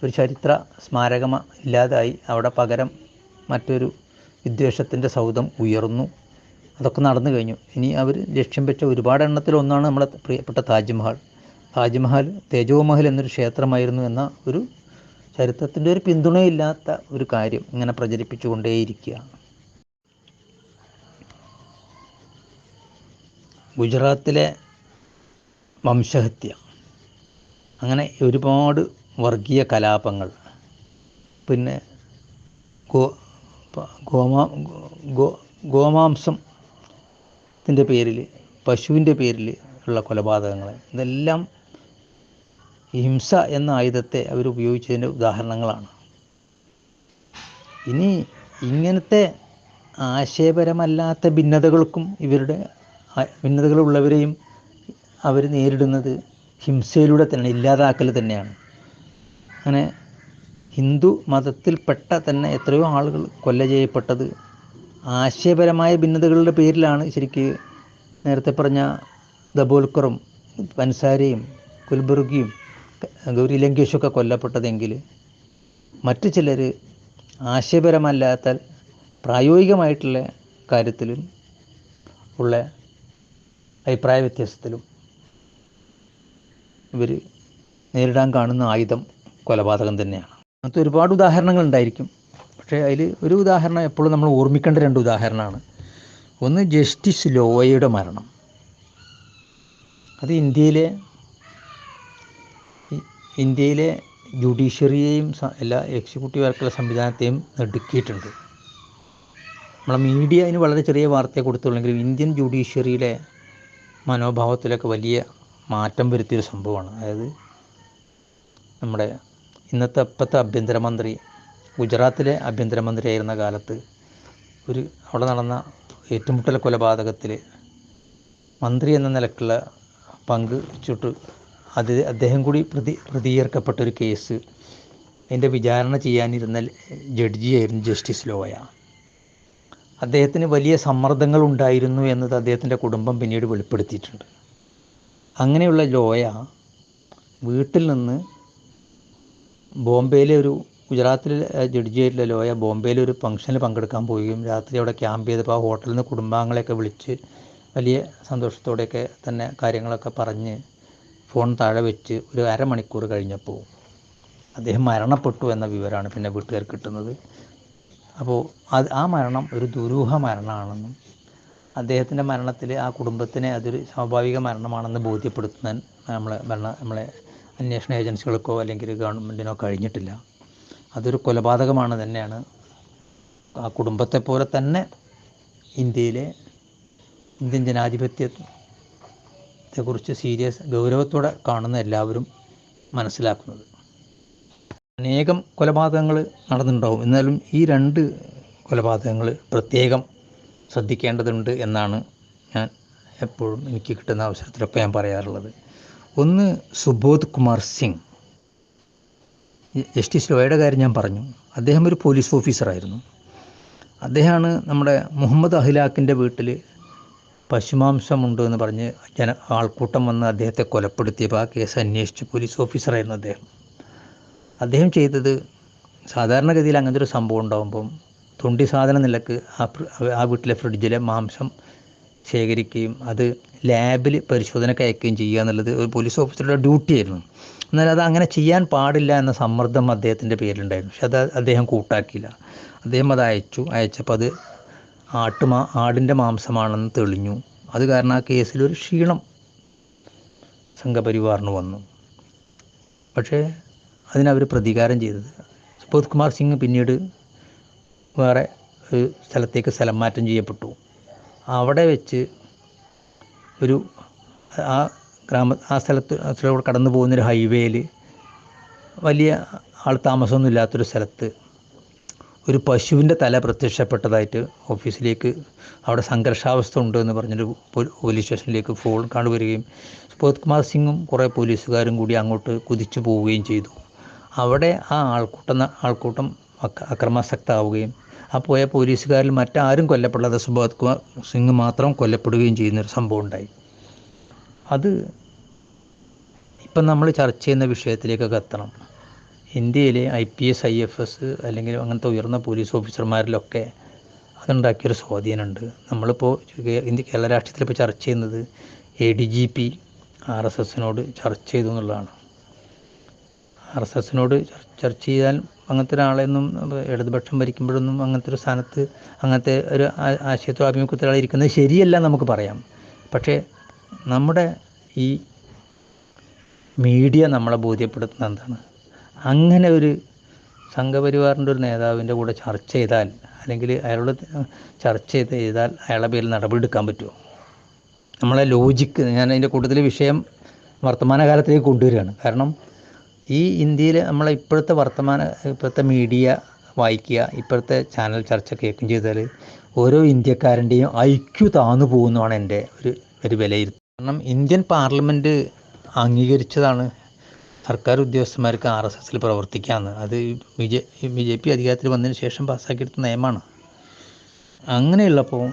ഒരു ചരിത്ര സ്മാരകം ഇല്ലാതായി. അവിടെ പകരം മറ്റൊരു വിദ്വേഷത്തിൻ്റെ സൗധം ഉയർന്നു. അതൊക്കെ നടന്നു കഴിഞ്ഞു. ഇനി അവർ ലക്ഷ്യം വെച്ച ഒരുപാട് എണ്ണത്തിലൊന്നാണ് നമ്മളെ പ്രിയപ്പെട്ട താജ്മഹൽ. തേജോമഹൽ എന്നൊരു ക്ഷേത്രമായിരുന്നു എന്ന ഒരു ചരിത്രത്തിൻ്റെ ഒരു പിന്തുണയില്ലാത്ത ഒരു കാര്യം ഇങ്ങനെ പ്രചരിപ്പിച്ചുകൊണ്ടേയിരിക്കുക. ഗുജറാത്തിലെ വംശഹത്യ, അങ്ങനെ ഒരുപാട് വർഗീയ കലാപങ്ങൾ, പിന്നെ ഗോമാംസത്തിൻ്റെ പേരിൽ, പശുവിൻ്റെ പേരിൽ ഉള്ള കൊലപാതകങ്ങൾ, ഇതെല്ലാം ഹിംസ എന്ന ആയുധത്തെ അവർ ഉപയോഗിച്ചതിൻ്റെ ഉദാഹരണങ്ങളാണ്. ഇനി ഇങ്ങനത്തെ ആശയപരമല്ലാത്ത ഭിന്നതകൾക്കും ഭിന്നതകളുള്ളവരെയും അവർ നേരിടുന്നത് ഹിംസയിലൂടെ തന്നെ, ഇല്ലാതാക്കൽ തന്നെയാണ്. അങ്ങനെ ഹിന്ദു മതത്തിൽപ്പെട്ട തന്നെ എത്രയോ ആളുകൾ കൊല ചെയ്യപ്പെട്ടത് ആശയപരമായ ഭിന്നതകളുടെ പേരിലാണ്. ശരിക്ക് നേരത്തെ പറഞ്ഞ ദബോൽക്കറും പൻസാരയും കുൽബുർഗിയും ഗൗരി ലങ്കേഷൊക്കെ കൊല്ലപ്പെട്ടതെങ്കിൽ മറ്റു ചിലർ ആശയപരമല്ലാത്ത പ്രായോഗികമായിട്ടുള്ള കാര്യത്തിലും ഉള്ള അഭിപ്രായ വ്യത്യാസത്തിലും ഇവർ നേരിടാൻ കാണുന്ന ആയുധം കൊലപാതകം തന്നെയാണ്. അങ്ങനത്തെ ഒരുപാട് ഉദാഹരണങ്ങൾ ഉണ്ടായിരിക്കും. പക്ഷേ അതിൽ ഒരു ഉദാഹരണം എപ്പോഴും നമ്മൾ ഓർമ്മിക്കേണ്ട 2 ഉദാഹരണമാണ്. ഒന്ന് ജസ്റ്റിസ് ലോയയുടെ മരണം. അത് ഇന്ത്യയിലെ ജുഡീഷ്യറിയെയും എല്ലാ എക്സിക്യൂട്ടീവ് ആയിട്ടുള്ള സംവിധാനത്തെയും നടുക്കിയിട്ടുണ്ട്. നമ്മളെ മീഡിയ അതിന് വളരെ ചെറിയ വാർത്തയെ കൊടുത്തുള്ളെങ്കിലും ഇന്ത്യൻ ജുഡീഷ്യറിയിലെ മനോഭാവത്തിലൊക്കെ വലിയ മാറ്റം വരുത്തിയൊരു സംഭവമാണ്. അതായത് നമ്മുടെ ഇപ്പോഴത്തെ ആഭ്യന്തരമന്ത്രി, ഗുജറാത്തിലെ ആഭ്യന്തരമന്ത്രിയായിരുന്ന കാലത്ത് അവിടെ നടന്ന ഏറ്റുമുട്ടൽ കൊലപാതകത്തിൽ മന്ത്രി എന്ന നിലക്കുള്ള പങ്ക് വെച്ചിട്ട് അദ്ദേഹം കൂടി പ്രതികരിക്കപ്പെട്ടൊരു കേസ്, അതിൻ്റെ വിചാരണ ചെയ്യാനിരുന്ന ജഡ്ജിയായിരുന്നു ജസ്റ്റിസ് ലോയ. അദ്ദേഹത്തിന് വലിയ സമ്മർദ്ദങ്ങൾ ഉണ്ടായിരുന്നു എന്നത് അദ്ദേഹത്തിൻ്റെ കുടുംബം പിന്നീട് വെളിപ്പെടുത്തിയിട്ടുണ്ട്. അങ്ങനെയുള്ള ലോയ വീട്ടിൽ നിന്ന് ഗുജറാത്തിലെ ജഡ്ജിയായിട്ടുള്ള ലോയ ബോംബെയിലെ ഒരു ഫംഗ്ഷനിൽ പങ്കെടുക്കാൻ പോവുകയും രാത്രി അവിടെ ക്യാമ്പ് ചെയ്തപ്പോൾ ആ ഹോട്ടലിൽ നിന്ന് കുടുംബാംഗങ്ങളെയൊക്കെ വിളിച്ച് വലിയ സന്തോഷത്തോടെയൊക്കെ തന്നെ കാര്യങ്ങളൊക്കെ പറഞ്ഞ് ഫോൺ താഴെ വെച്ച് ഒരു അരമണിക്കൂർ കഴിഞ്ഞപ്പോൾ അദ്ദേഹം മരണപ്പെട്ടു എന്ന വിവരമാണ് പിന്നെ വീട്ടുകാർക്ക് കിട്ടുന്നത്. അപ്പോൾ ആ മരണം ഒരു ദുരൂഹ മരണമാണെന്നും അദ്ദേഹത്തിൻ്റെ മരണത്തിൽ ആ കുടുംബത്തിനെ അതൊരു സ്വാഭാവിക മരണമാണെന്ന് ബോധ്യപ്പെടുത്താൻ നമ്മളെ അന്വേഷണ ഏജൻസികൾക്കോ അല്ലെങ്കിൽ ഗവൺമെൻറ്റിനോ കഴിഞ്ഞിട്ടില്ല. അതൊരു കൊലപാതകമാണ് തന്നെയാണ്. ആ കുടുംബത്തെപ്പോലെ തന്നെ ഇന്ത്യൻ ജനാധിപത്യത്തെക്കുറിച്ച് ഗൗരവത്തോടെ കാണുന്ന എല്ലാവരും മനസ്സിലാക്കുന്നത്. അനേകം കൊലപാതകങ്ങൾ നടന്നിട്ടുണ്ടാവും. എന്നാലും ഈ 2 കൊലപാതകങ്ങൾ പ്രത്യേകം ശ്രദ്ധിക്കേണ്ടതുണ്ട് എന്നാണ് ഞാൻ എപ്പോഴും എനിക്ക് കിട്ടുന്ന അവസരത്തിലൊക്കെ ഞാൻ പറയാറുള്ളത്. ഒന്ന്, സുബോധ് കുമാർ സിംഗ്. ജസ്റ്റിസ് ലോയയുടെ കാര്യം ഞാൻ പറഞ്ഞു. അദ്ദേഹം ഒരു പോലീസ് ഓഫീസറായിരുന്നു. അദ്ദേഹമാണ് നമ്മുടെ മുഹമ്മദ് അഖ്ലാഖിൻ്റെ വീട്ടിൽ പശുമാംസമുണ്ട് എന്ന് പറഞ്ഞ് ആൾക്കൂട്ടം വന്ന് അദ്ദേഹത്തെ കൊലപ്പെടുത്തിയപ്പോൾ ആ കേസ് അന്വേഷിച്ച് പോലീസ് ഓഫീസറായിരുന്നു അദ്ദേഹം ചെയ്തത്, സാധാരണഗതിയിൽ അങ്ങനത്തെ ഒരു സംഭവം ഉണ്ടാകുമ്പം തൊണ്ടി സാധന നിലക്ക് ആ വീട്ടിലെ ഫ്രിഡ്ജിലെ മാംസം ശേഖരിക്കുകയും അത് ലാബിൽ പരിശോധനയ്ക്ക് അയക്കുകയും ചെയ്യുക എന്നുള്ളത് ഒരു പോലീസ് ഓഫീസറുടെ ഡ്യൂട്ടി ആയിരുന്നു. എന്നാൽ അത് അങ്ങനെ ചെയ്യാൻ പാടില്ല എന്ന സമ്മർദ്ദം അദ്ദേഹത്തിൻ്റെ പേരിലുണ്ടായിരുന്നു. പക്ഷെ അത് അദ്ദേഹം കൂട്ടാക്കിയില്ല. അദ്ദേഹം അത് അയച്ചപ്പോൾ അത് ആടിൻ്റെ മാംസമാണെന്ന് തെളിഞ്ഞു. അത് കാരണം ആ കേസിലൊരു ക്ഷീണം സംഘപരിവാറിന് വന്നു. പക്ഷേ അതിനവർ പ്രതികാരം ചെയ്തത്, സുബോധ് കുമാർ സിംഗ് പിന്നീട് വേറെ ഒരു സ്ഥലത്തേക്ക് സ്ഥലം മാറ്റം ചെയ്യപ്പെട്ടു. അവിടെ വെച്ച് ആ സ്ഥലത്തിലൂടെ കടന്നു പോകുന്നൊരു ഹൈവേയിൽ വലിയ ആൾ താമസമൊന്നും ഇല്ലാത്തൊരു സ്ഥലത്ത് ഒരു പശുവിൻ്റെ തല പ്രത്യക്ഷപ്പെട്ടതായിട്ട് ഓഫീസിലേക്ക് അവിടെ സംഘർഷാവസ്ഥ ഉണ്ട് എന്ന് പറഞ്ഞൊരു പോലീസ് സ്റ്റേഷനിലേക്ക് ഫോൺ കണ്ടുവരികയും സുബോധ് കുമാർ സിംഗും കുറേ പോലീസുകാരും കൂടി അങ്ങോട്ട് കുതിച്ചു പോവുകയും ചെയ്തു. അവിടെ ആ ആൾക്കൂട്ടം അക്രമാസക്തമാവുകയും ആ പോയ പോലീസുകാരിൽ മറ്റാരും കൊല്ലപ്പെടാതെ സുബോധ് കുമാർ സിംഗ് മാത്രം കൊല്ലപ്പെടുകയും ചെയ്യുന്നൊരു സംഭവം ഉണ്ടായി. അത് ഇപ്പം നമ്മൾ ചർച്ച ചെയ്യുന്ന വിഷയത്തിലേക്കൊക്കെ എത്തണം. ഇന്ത്യയിലെ IPS IFS അല്ലെങ്കിൽ അങ്ങനത്തെ ഉയർന്ന പോലീസ് ഓഫീസർമാരിലൊക്കെ അതുണ്ടാക്കിയൊരു സ്വാധീനമുണ്ട്. നമ്മളിപ്പോൾ കേരള രാഷ്ട്രീയത്തിൽ ഇപ്പോൾ ചർച്ച ചെയ്യുന്നത് ADGP RSSനോട് ചർച്ച ചെയ്തു എന്നുള്ളതാണ്. RSSനോട് ചർച്ച ചെയ്താൽ അങ്ങനത്തെ ഒരാളെയൊന്നും ഇടതുപക്ഷം ഭരിക്കുമ്പോഴൊന്നും അങ്ങനത്തെ ഒരു സ്ഥാനത്ത് അങ്ങനത്തെ ഒരു ആശയത്തോ ആഭിമുഖ്യത്തിലാൾ ഇരിക്കുന്നത് ശരിയല്ല നമുക്ക് പറയാം. പക്ഷേ നമ്മുടെ ഈ മീഡിയ നമ്മളെ ബോധ്യപ്പെടുത്തുന്ന എന്താണ്, അങ്ങനെ ഒരു സംഘപരിവാറിൻ്റെ ഒരു നേതാവിൻ്റെ കൂടെ ചർച്ച ചെയ്താൽ അല്ലെങ്കിൽ അയാളോട് ചർച്ച ചെയ്താൽ അയാളുടെ പേരിൽ നടപടിയെടുക്കാൻ പറ്റുമോ? നമ്മളെ ലോജിക്ക്, ഞാൻ അതിൻ്റെ കൂടുതൽ വിഷയം വർത്തമാനകാലത്തേക്ക് കൊണ്ടുവരികയാണ്. കാരണം ഈ ഇന്ത്യയിൽ നമ്മളെ ഇപ്പോഴത്തെ മീഡിയ വായിക്കുക, ഇപ്പോഴത്തെ ചാനൽ ചർച്ച കേൾക്കുകയും ചെയ്താൽ ഓരോ ഇന്ത്യക്കാരൻ്റെയും IQ താന്നു പോകുന്നതാണ് എൻ്റെ ഒരു വിലയിരുത്തൽ. കാരണം ഇന്ത്യൻ പാർലമെൻറ്റ് അംഗീകരിച്ചതാണ് സർക്കാർ ഉദ്യോഗസ്ഥന്മാർക്ക് RSSൽ പ്രവർത്തിക്കാമെന്ന്. അത് BJP അധികാരത്തിൽ വന്നതിന് ശേഷം പാസ്സാക്കിയെടുത്ത നിയമമാണ്. അങ്ങനെയുള്ളപ്പോൾ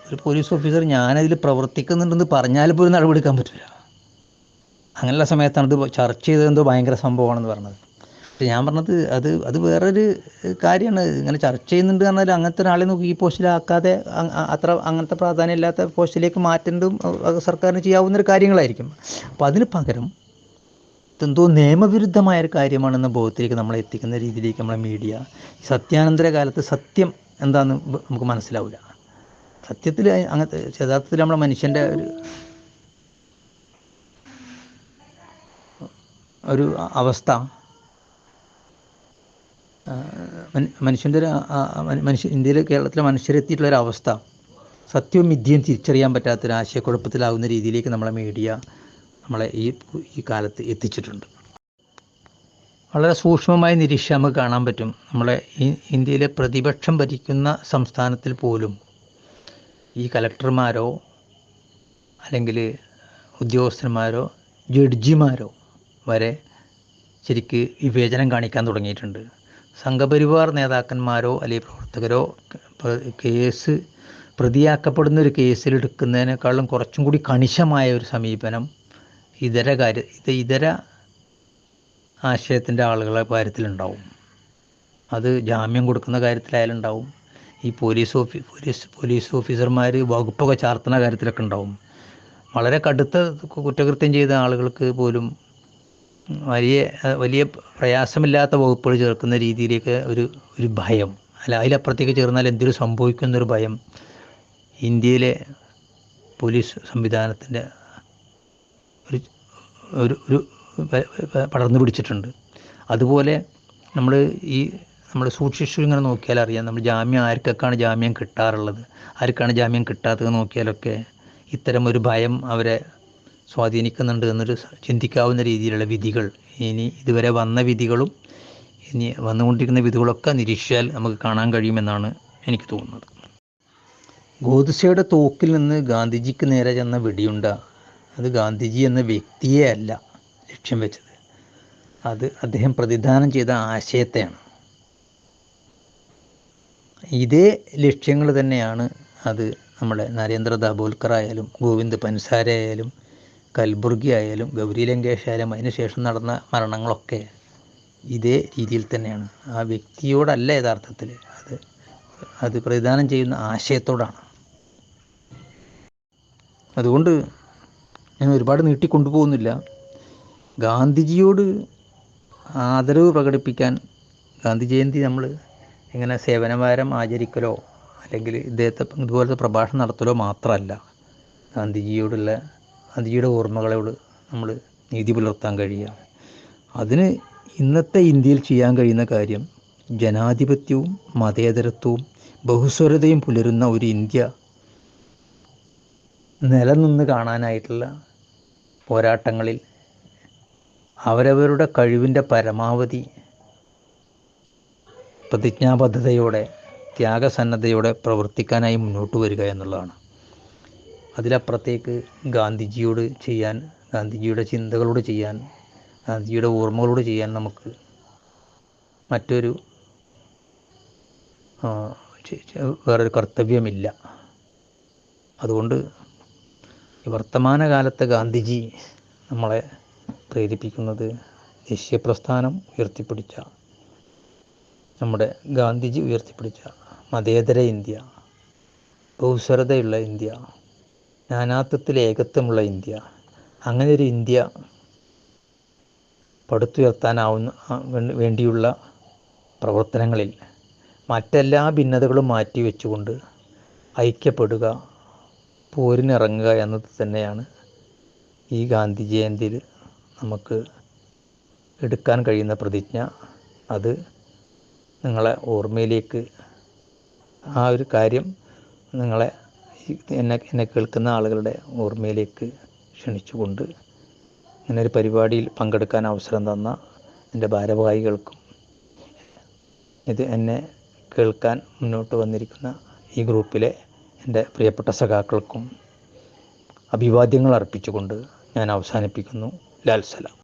ഒരു പോലീസ് ഓഫീസർ ഞാനതിൽ പ്രവർത്തിക്കുന്നുണ്ടെന്ന് പറഞ്ഞാൽ പോലും നടപടിയെടുക്കാൻ പറ്റില്ല. അങ്ങനെയുള്ള സമയത്താണ് ഇത് ചർച്ച ചെയ്തതെന്തോ ഭയങ്കര സംഭവമാണെന്ന് പറഞ്ഞത്. പക്ഷേ ഞാൻ പറഞ്ഞത് അത് വേറൊരു കാര്യമാണ്. ഇങ്ങനെ ചർച്ച ചെയ്യുന്നുണ്ട് പറഞ്ഞാൽ അങ്ങനത്തെ ഒരാളെ നോക്കി ഈ പോസ്റ്റിലാക്കാതെ അങ്ങനത്തെ പ്രാധാന്യമില്ലാത്ത പോസ്റ്റിലേക്ക് മാറ്റുന്നതും സർക്കാരിന് ചെയ്യാവുന്നൊരു കാര്യങ്ങളായിരിക്കും. അപ്പോൾ അതിന് പകരം ഇതെന്തോ നിയമവിരുദ്ധമായൊരു കാര്യമാണെന്ന ബോധത്തിലേക്ക് നമ്മളെ എത്തിക്കുന്ന രീതിയിലേക്ക് നമ്മളെ മീഡിയ, സത്യാനന്തര കാലത്ത് സത്യം എന്താണെന്ന് നമുക്ക് മനസ്സിലാവില്ല. സത്യത്തിൽ അങ്ങനത്തെ യഥാർത്ഥത്തിൽ നമ്മളെ മനുഷ്യൻ്റെ ഒരു അവസ്ഥ, മനുഷ്യൻ്റെ ഇന്ത്യയിലെ കേരളത്തിലെ മനുഷ്യരെത്തിയിട്ടുള്ളൊരവസ്ഥ സത്യവും മിഥ്യയും തിരിച്ചറിയാൻ പറ്റാത്തൊരു ആശയക്കുഴപ്പത്തിലാവുന്ന രീതിയിലേക്ക് നമ്മളെ മീഡിയ നമ്മളെ ഈ കാലത്ത് എത്തിച്ചിട്ടുണ്ട്. വളരെ സൂക്ഷ്മമായി നിരീക്ഷിച്ചാൽ നമുക്ക് കാണാൻ പറ്റും. നമ്മളെ ഇന്ത്യയിലെ പ്രതിപക്ഷം ഭരിക്കുന്ന സംസ്ഥാനത്തിൽ പോലും ഈ കലക്ടർമാരോ അല്ലെങ്കിൽ ഉദ്യോഗസ്ഥന്മാരോ ജഡ്ജിമാരോ വരെ ശരിക്ക് വിവേചനം കാണിക്കാൻ തുടങ്ങിയിട്ടുണ്ട്. സംഘപരിവാർ നേതാക്കന്മാരോ അല്ലെങ്കിൽ പ്രവർത്തകരോ പ്രതിയാക്കപ്പെടുന്ന ഒരു കേസിലെടുക്കുന്നതിനേക്കാളും കുറച്ചും കൂടി കണിശമായ ഒരു സമീപനം ഇതര ആശയത്തിൻ്റെ ആളുകളുടെ കാര്യത്തിലുണ്ടാവും. അത് ജാമ്യം കൊടുക്കുന്ന കാര്യത്തിലായാലുണ്ടാവും. ഈ പോലീസ് ഓഫീസർമാർ വകുപ്പൊക്കെ ചാർത്തുന്ന കാര്യത്തിലൊക്കെ ഉണ്ടാവും. വളരെ കടുത്ത കുറ്റകൃത്യം ചെയ്ത ആളുകൾക്ക് പോലും വലിയ പ്രയാസമില്ലാത്ത വകുപ്പുകൾ ചേർക്കുന്ന രീതിയിലേക്ക് ഒരു ഭയം, അല്ല അതിലപ്പുറത്തേക്ക് ചേർന്നാൽ എന്തൊരു സംഭവിക്കുന്നൊരു ഭയം ഇന്ത്യയിലെ പോലീസ് സംവിധാനത്തിൻ്റെ ഒരു പടർന്നു പിടിച്ചിട്ടുണ്ട്. അതുപോലെ നമ്മൾ സൂക്ഷിച്ചു ഇങ്ങനെ നോക്കിയാൽ അറിയാം, നമ്മൾ ആർക്കൊക്കെയാണ് ജാമ്യം കിട്ടാറുള്ളത്, ആർക്കാണ് ജാമ്യം കിട്ടാത്തത് നോക്കിയാലൊക്കെ ഇത്തരം ഒരു ഭയം അവരെ സ്വാധീനിക്കുന്നുണ്ട് എന്നൊരു ചിന്തിക്കാവുന്ന രീതിയിലുള്ള വിധികൾ, ഇനി ഇതുവരെ വന്ന വിധികളും ഇനി വന്നുകൊണ്ടിരിക്കുന്ന വിധികളൊക്കെ നിരീക്ഷിച്ചാൽ നമുക്ക് കാണാൻ കഴിയുമെന്നാണ് എനിക്ക് തോന്നുന്നത്. ഗോഡ്സെയുടെ തോക്കിൽ നിന്ന് ഗാന്ധിജിക്ക് നേരെ ചെന്ന വെടിയുണ്ട അത് ഗാന്ധിജി എന്ന വ്യക്തിയെ അല്ല ലക്ഷ്യം വെച്ചത്, അത് അദ്ദേഹം പ്രതിദാനം ചെയ്ത ആശയത്തെയാണ്. ഇതേ ലക്ഷ്യങ്ങൾ തന്നെയാണ് അത് നമ്മുടെ നരേന്ദ്ര ദാബോൽക്കർ ആയാലും ഗോവിന്ദ് പൻസാര ആയാലും കൽബുർഗി ആയാലും ഗൗരി ലങ്കേഷ് ആയാലും അതിനുശേഷം നടന്ന മരണങ്ങളൊക്കെ ഇതേ രീതിയിൽ തന്നെയാണ്. ആ വ്യക്തിയോടല്ല യഥാർത്ഥത്തിൽ, അത് പ്രതിദാനം ചെയ്യുന്ന ആശയത്തോടാണ്. അതുകൊണ്ട് ഞാൻ ഒരുപാട് നീട്ടിക്കൊണ്ടുപോകുന്നില്ല. ഗാന്ധിജിയോട് ആദരവ് പ്രകടിപ്പിക്കാൻ ഗാന്ധി ജയന്തി നമ്മൾ ഇങ്ങനെ സേവനവാരം ആചരിക്കലോ അല്ലെങ്കിൽ ഇതുപോലത്തെ പ്രഭാഷണം നടത്തലോ മാത്രമല്ല, ഗാന്ധിജിയുടെ ഓർമ്മകളോട് നമ്മൾ നീതി പുലർത്താൻ കഴിയുക. അതിന് ഇന്നത്തെ ഇന്ത്യയിൽ ചെയ്യാൻ കഴിയുന്ന കാര്യം ജനാധിപത്യവും മതേതരത്വവും ബഹുസ്വരതയും പുലരുന്ന ഒരു ഇന്ത്യ നിലനിന്ന് കാണാനായിട്ടുള്ള പോരാട്ടങ്ങളിൽ അവരവരുടെ കഴിവിൻ്റെ പരമാവധി പ്രതിജ്ഞാബദ്ധതയോടെ ത്യാഗസന്നദ്ധയോടെ പ്രവർത്തിക്കാനായി മുന്നോട്ട് വരിക എന്നുള്ളതാണ്. അതിലപ്പുറത്തേക്ക് ഗാന്ധിജിയോട് ചെയ്യാൻ, ഗാന്ധിജിയുടെ ചിന്തകളോട് ചെയ്യാൻ, ഗാന്ധിജിയുടെ ഓർമ്മകളോട് ചെയ്യാൻ നമുക്ക് മറ്റൊരു വേറൊരു കർത്തവ്യമില്ല. അതുകൊണ്ട് ഈ വർത്തമാനകാലത്തെ ഗാന്ധിജി നമ്മളെ പ്രേരിപ്പിക്കുന്നത് ദേശീയ പ്രസ്ഥാനം ഉയർത്തിപ്പിടിച്ച, നമ്മുടെ ഗാന്ധിജി ഉയർത്തിപ്പിടിച്ച മതേതര ഇന്ത്യ, ബഹുസ്വരതയുള്ള ഇന്ത്യ, നാനാത്വത്തിൽ ഏകത്വമുള്ള ഇന്ത്യ, അങ്ങനെ ഒരു ഇന്ത്യ പടുത്തുയർത്താനാവുന്ന വേണ്ടിയുള്ള പ്രവർത്തനങ്ങളിൽ മറ്റെല്ലാ ഭിന്നതകളും മാറ്റിവെച്ചുകൊണ്ട് ഐക്യപ്പെടുക, പോരിനിറങ്ങുക എന്നത് തന്നെയാണ് ഈ ഗാന്ധി ജയന്തിയിൽ നമുക്ക് എടുക്കാൻ കഴിയുന്ന പ്രതിജ്ഞ. അത് നിങ്ങളെ ഓർമ്മയിലേക്ക്, ആ ഒരു കാര്യം നിങ്ങളെ എന്നെ കേൾക്കുന്ന ആളുകളുടെ ഓർമ്മയിലേക്ക് ക്ഷണിച്ചുകൊണ്ട് ഇങ്ങനൊരു പരിപാടിയിൽ പങ്കെടുക്കാൻ അവസരം തന്ന എൻ്റെ ഭാരവാഹികൾക്കും ഇത് എന്നെ കേൾക്കാൻ മുന്നോട്ട് വന്നിരിക്കുന്ന ഈ ഗ്രൂപ്പിലെ എൻ്റെ പ്രിയപ്പെട്ട സഖാക്കൾക്കും അഭിവാദ്യങ്ങൾ അർപ്പിച്ചുകൊണ്ട് ഞാൻ അവസാനിപ്പിക്കുന്നു. ലാൽ സലാം.